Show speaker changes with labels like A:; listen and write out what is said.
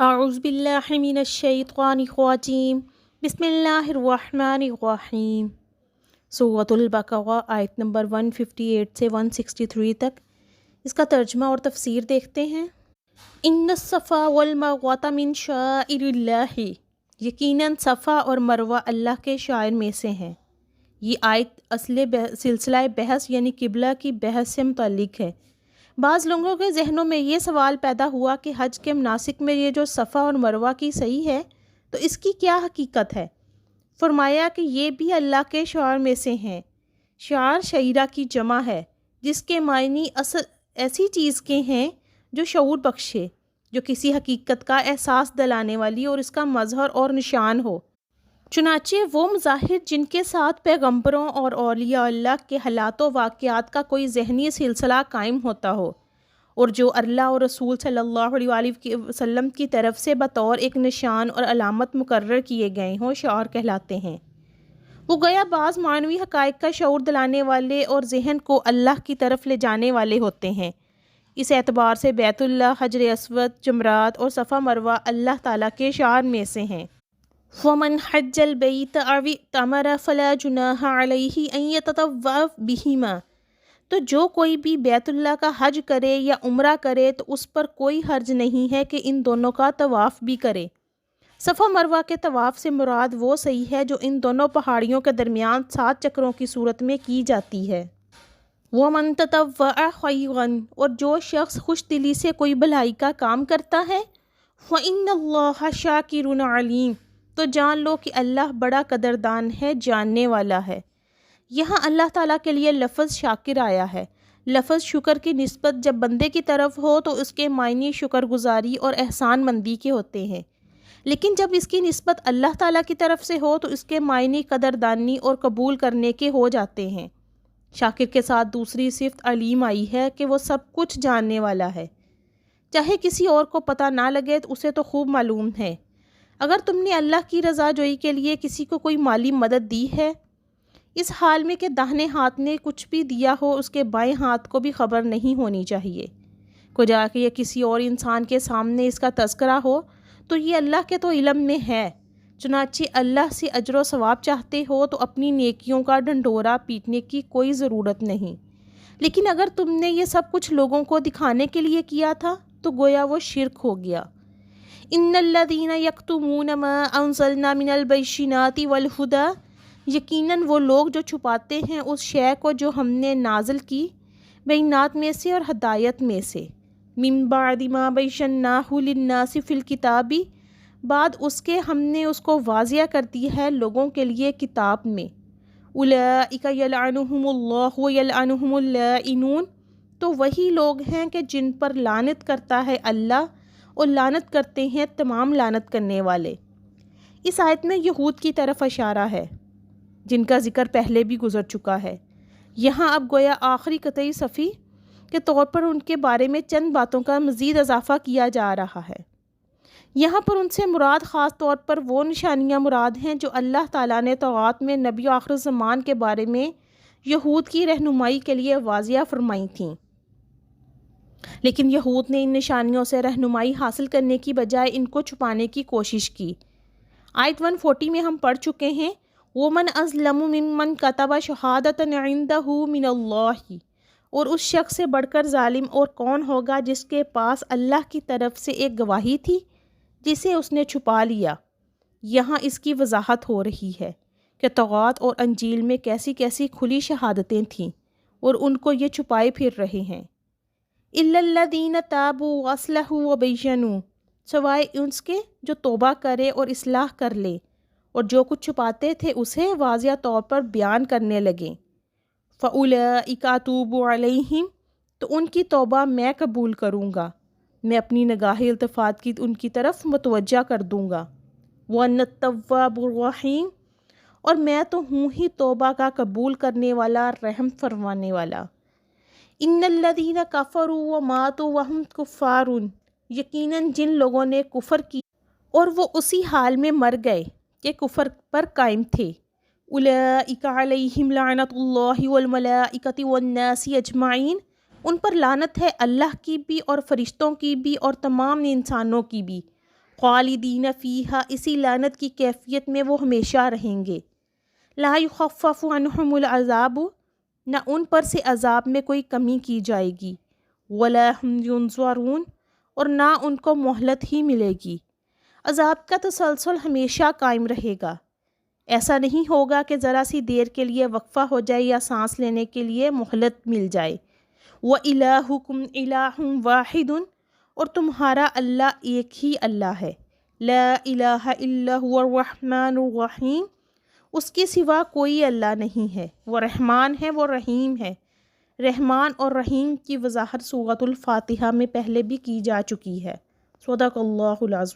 A: اعوذ باللہ من الشیطان الرجیم بسم اللہ الرحمن الرحیم۔ سورۃ البقرہ آیت نمبر 158 سے 163 تک اس کا ترجمہ اور تفسیر دیکھتے ہیں۔ ان الصفا والمروۃ من شعائر اللہ، یقیناً صفا اور مروہ اللہ کے شعائر میں سے ہیں۔ یہ آیت اصل سلسلہ بحث یعنی قبلہ کی بحث سے متعلق ہے۔ بعض لوگوں کے ذہنوں میں یہ سوال پیدا ہوا کہ حج کے مناسک میں یہ جو صفا اور مروہ کی صحیح ہے تو اس کی کیا حقیقت ہے؟ فرمایا کہ یہ بھی اللہ کے شعائر میں سے ہیں۔ شعائر شعیرہ کی جمع ہے جس کے معنی اصل ایسی چیز کے ہیں جو شعور بخشے، جو کسی حقیقت کا احساس دلانے والی اور اس کا مظہر اور نشان ہو۔ چنانچہ وہ مظاہر جن کے ساتھ پیغمبروں اور اولیاء اللہ کے حالات و واقعات کا کوئی ذہنی سلسلہ قائم ہوتا ہو، اور جو اللہ اور رسول صلی اللہ علیہ وآلہ وسلم کی طرف سے بطور ایک نشان اور علامت مقرر کیے گئے ہوں، شعائر کہلاتے ہیں۔ وہ گویا بعض معنوی حقائق کا شعور دلانے والے اور ذہن کو اللہ کی طرف لے جانے والے ہوتے ہیں۔ اس اعتبار سے بیت اللہ، حجر اسود، جمرات اور صفا مروہ اللہ تعالیٰ کے شعائر میں سے ہیں۔ وَمَنْ حَجَّ الْبَيْتَ أَوِ اعْتَمَرَ فَلَا جُنَاحَ عَلَيْهِ أَنْ يَتَطَوَّفَ بِهِمَا، تو جو کوئی بھی بیت اللہ کا حج کرے یا عمرہ کرے تو اس پر کوئی حرج نہیں ہے کہ ان دونوں کا طواف بھی کرے۔ صفا مروہ کے طواف سے مراد وہ صحیح ہے جو ان دونوں پہاڑیوں کے درمیان 7 چکروں کی صورت میں کی جاتی ہے۔ وَمَنْ تَطَوَّعَ خَيْرًا، اور جو شخص خوش دلی سے کوئی بھلائی کا کام کرتا ہے، فَإِنَّ اللَّهَ شَاكِرٌ عَلِيمٌ، تو جان لو کہ اللہ بڑا قدردان ہے، جاننے والا ہے۔ یہاں اللہ تعالیٰ کے لیے لفظ شاکر آیا ہے۔ لفظ شکر کی نسبت جب بندے کی طرف ہو تو اس کے معنی شکر گزاری اور احسان مندی کے ہوتے ہیں، لیکن جب اس کی نسبت اللہ تعالیٰ کی طرف سے ہو تو اس کے معنی قدردانی اور قبول کرنے کے ہو جاتے ہیں۔ شاکر کے ساتھ دوسری صفت علیم آئی ہے کہ وہ سب کچھ جاننے والا ہے، چاہے کسی اور کو پتہ نہ لگے تو اسے تو خوب معلوم ہے۔ اگر تم نے اللہ کی رضا جوئی کے لیے کسی کو کوئی مالی مدد دی ہے، اس حال میں کہ داہنے ہاتھ نے کچھ بھی دیا ہو اس کے بائیں ہاتھ کو بھی خبر نہیں ہونی چاہیے۔ کو جا کے یا کسی اور انسان کے سامنے اس کا تذکرہ ہو تو یہ اللہ کے تو علم میں ہے۔ چنانچہ اللہ سے اجر و ثواب چاہتے ہو تو اپنی نیکیوں کا ڈھنڈورا پیٹنے کی کوئی ضرورت نہیں، لیکن اگر تم نے یہ سب کچھ لوگوں کو دکھانے کے لیے کیا تھا تو گویا وہ شرک ہو گیا۔ ان الذین یکتمون ما انزلنا من البینات والہدی، یقیناً وہ لوگ جو چھپاتے ہیں اس شے کو جو ہم نے نازل کی بینات میں سے اور ہدایت میں سے، من بعد ما بیشناہ للناس فی الکتاب، بعد اس کے ہم نے اس کو واضح کر دی ہے لوگوں کے لیے کتاب میں۔ اولئک یلعنہم اللہ ویلعنہم اللاعنون، تو وہی لوگ ہیں کہ جن پر لعنت کرتا ہے اللہ اور لعنت کرتے ہیں تمام لعنت کرنے والے۔ اس آیت میں یہود کی طرف اشارہ ہے جن کا ذکر پہلے بھی گزر چکا ہے۔ یہاں اب گویا آخری قطعی صفی کے طور پر ان کے بارے میں چند باتوں کا مزید اضافہ کیا جا رہا ہے۔ یہاں پر ان سے مراد خاص طور پر وہ نشانیاں مراد ہیں جو اللہ تعالیٰ نے توراۃ میں نبی آخر الزمان کے بارے میں یہود کی رہنمائی کے لیے واضح فرمائی تھیں، لیکن یہود نے ان نشانیوں سے رہنمائی حاصل کرنے کی بجائے ان کو چھپانے کی کوشش کی۔ آیت 140 میں ہم پڑھ چکے ہیں، وَمَنْ أَظْلَمُ مِمَّنْ كَتَبَ شَهَادَةً عِنْدَهُ مِنَ اللَّهِ، اور اس شخص سے بڑھ کر ظالم اور کون ہوگا جس کے پاس اللہ کی طرف سے ایک گواہی تھی جسے اس نے چھپا لیا۔ یہاں اس کی وضاحت ہو رہی ہے کہ توراۃ اور انجیل میں کیسی کیسی کھلی شہادتیں تھیں اور ان کو یہ چھپائے پھر رہے ہیں۔ إِلَّا الَّذِينَ تَابُوا وَأَصْلَحُوا وَبَيَّنُوا، سوائے اس کے جو توبہ کرے اور اصلاح کر لے اور جو کچھ چھپاتے تھے اسے واضح طور پر بیان کرنے لگے۔ فَأُولَئِكَ أَتُوبُ عَلَيْهِمْ، تو ان کی توبہ میں قبول کروں گا، میں اپنی نگاہ التفات کی ان کی طرف متوجہ کر دوں گا۔ وَأَنَّ التَّوَّابُ الرَّحِيمُ، اور میں تو ہوں ہی توبہ کا قبول کرنے والا، رحم فرمانے والا۔ ان الذین کفروا وماتوا وهم کفار، یقیناً جن لوگوں نے کفر کی اور وہ اسی حال میں مر گئے کہ کفر پر قائم تھے، اولئک علیہم لعنۃ اللہ والملائکۃ والناس اجمعین، ان پر لعنت ہے اللہ کی بھی اور فرشتوں کی بھی اور تمام انسانوں کی بھی، خالدین فیہا، اسی لعنت کی کیفیت میں وہ ہمیشہ رہیں گے۔ لا یخفف عنہم العذاب، نہ ان پر سے عذاب میں کوئی کمی کی جائے گی، ولا ہم ینظرون، اور نہ ان کو مہلت ہی ملے گی۔ عذاب کا تسلسل ہمیشہ قائم رہے گا، ایسا نہیں ہوگا کہ ذرا سی دیر کے لیے وقفہ ہو جائے یا سانس لینے کے لیے مہلت مل جائے۔ وَإِلَٰهُكُمْ إِلَٰهٌ وَاحِدٌ، اور تمہارا اللہ ایک ہی اللہ ہے۔ لا الہ الا هو الرحمن الرحیم، اس کے سوا کوئی اللہ نہیں ہے، وہ رحمان ہے، وہ رحیم ہے۔ رحمان اور رحیم کی وضاحت سورۃ الفاتحہ میں پہلے بھی کی جا چکی ہے۔ صدق اللہ العظیم۔